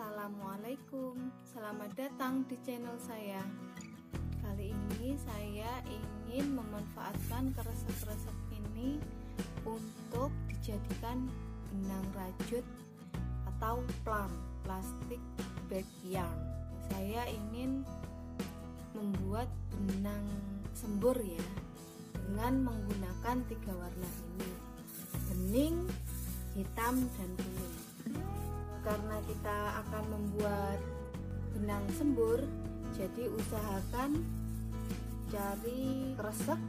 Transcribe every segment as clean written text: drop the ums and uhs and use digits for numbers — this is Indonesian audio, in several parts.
Assalamualaikum, selamat datang di channel saya. Kali ini saya ingin memanfaatkan kresek-kresek ini untuk dijadikan benang rajut atau plum, plastik bag yarn. Saya ingin membuat benang sembur ya, dengan menggunakan 3 warna ini, bening, hitam, dan kuning. Karena kita akan membuat benang sembur, jadi usahakan cari kresek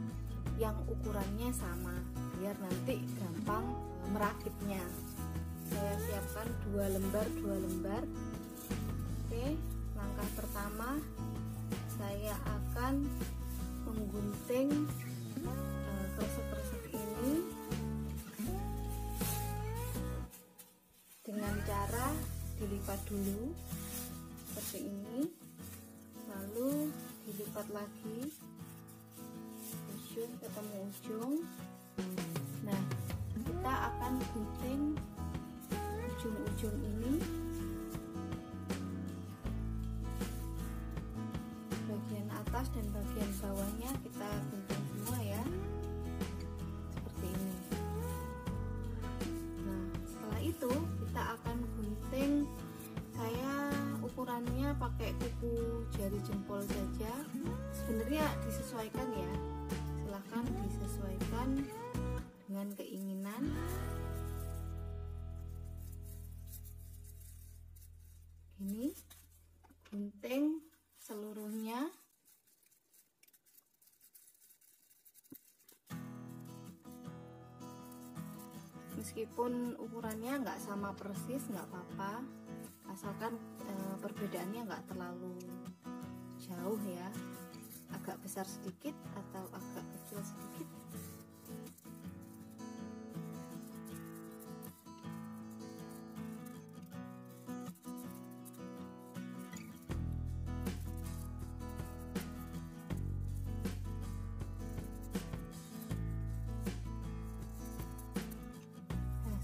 yang ukurannya sama biar nanti gampang merakitnya. Saya siapkan 2 lembar. Oke, langkah pertama saya akan menggunting kresek-kresek ini dengan cara dilipat dulu seperti ini, lalu dilipat lagi ujung ketemu ujung. Nah, kita akan gunting ujung-ujung ini, bagian atas dan bagian bawahnya kita gunting semua ya, seperti ini. Nah, setelah itu kita akan gunting, saya ukurannya pakai kuku jari jempol saja. Sebenarnya disesuaikan ya, silahkan disesuaikan dengan keinginan. Ini gunting seluruhnya. Meskipun ukurannya nggak sama persis, nggak apa-apa, asalkan perbedaannya nggak terlalu jauh ya, agak besar sedikit atau agak kecil sedikit.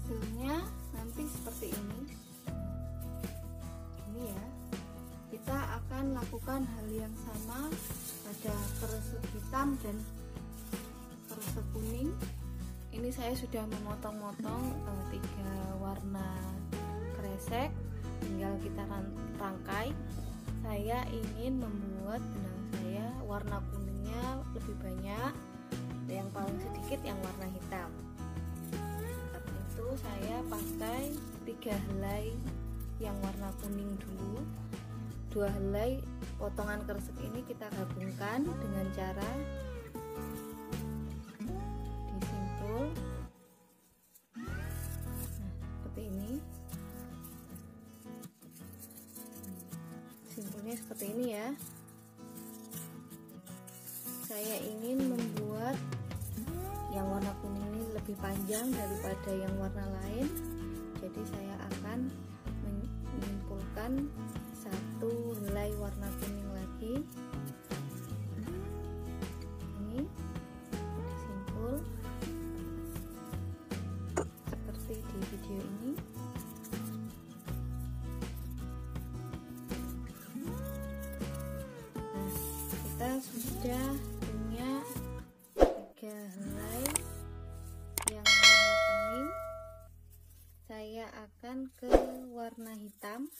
Hasilnya nanti seperti ini ya. Kita akan lakukan hal yang sama pada kresek hitam dan kresek kuning. Ini saya sudah memotong-motong 3 warna kresek, tinggal kita rangkai. Saya ingin membuat benang saya warna kuningnya lebih banyak, yang paling sedikit yang warna hitam. Itu saya pakai 3 helai yang warna kuning dulu. 2 helai potongan kresek ini kita gabungkan dengan cara disimpul. Nah, seperti ini. Simpulnya seperti ini ya. Saya ingin membuat yang warna kuning ini lebih panjang daripada yang warna lain, jadi saya akan menyimpulkan 1 helai warna kuning lagi. Ini disimpul seperti di video ini. Nah, kita sudah punya 3 helai yang warna kuning. Saya akan ke warna hitam.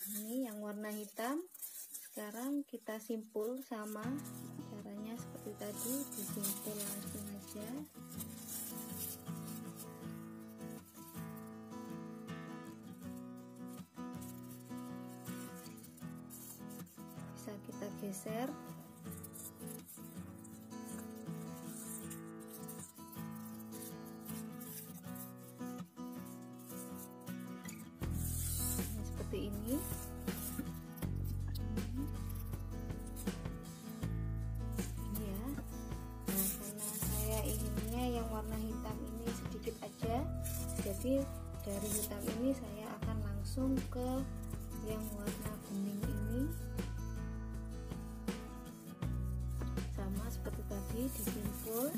Ini yang warna hitam. Sekarang kita simpul sama caranya seperti tadi, disimpul langsung aja. Bisa kita geser. Seperti ini. Ya. Nah, karena saya inginnya yang warna hitam ini sedikit aja, jadi dari hitam ini saya akan langsung ke yang warna bening ini. Sama seperti tadi, disimpul.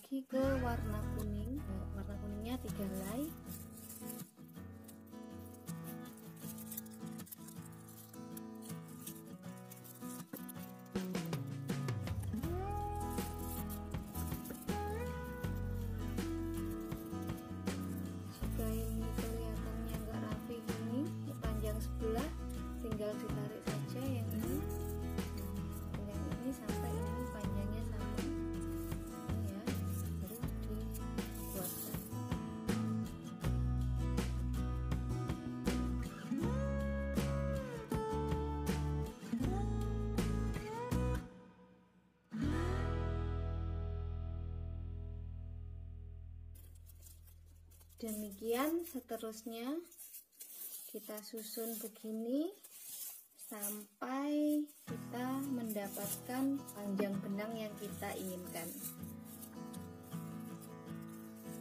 lagi ke warna kuning. Warna kuningnya 3 helai. Jika ini kelihatannya nggak rapi gini, panjang sebelah, tinggal ditarik saja yang ini. Yang ini sampai ini panjangnya sama ini ya, baru dibuatkan. Demikian seterusnya kita susun begini sampai kita mendapatkan panjang benang yang kita inginkan.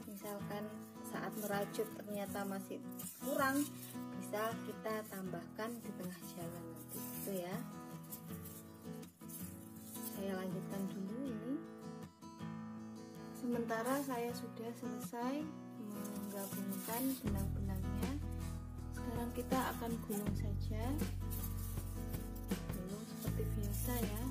Misalkan saat merajut ternyata masih kurang, bisa kita tambahkan di tengah jalan nanti, gitu ya. Saya lanjutkan dulu ini. Sementara saya sudah selesai menggabungkan benang-benangnya. Sekarang kita akan gulung saja, gulung seperti biasa ya.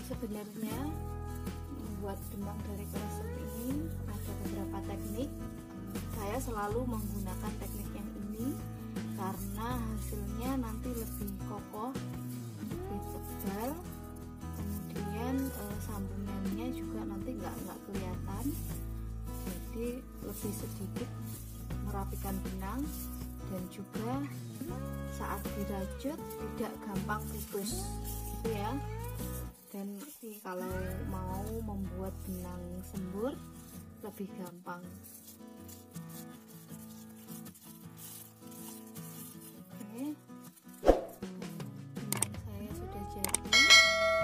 Sebenarnya membuat benang dari kresek ini ada beberapa teknik. Saya selalu menggunakan teknik yang ini karena hasilnya nanti lebih kokoh, lebih tebal, kemudian sambungannya juga nanti nggak kelihatan, jadi lebih sedikit merapikan benang, dan juga saat dirajut tidak gampang putus, gitu ya. Dan kalau mau membuat benang sembur lebih gampang. Oke, benang saya sudah jadi.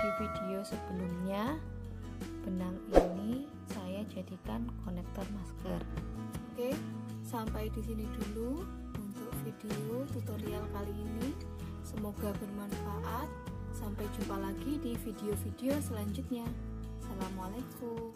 Di video sebelumnya benang ini saya jadikan konektor masker. Oke, sampai di sini dulu untuk video tutorial kali ini. Semoga bermanfaat. Sampai jumpa lagi di video-video selanjutnya. Assalamualaikum.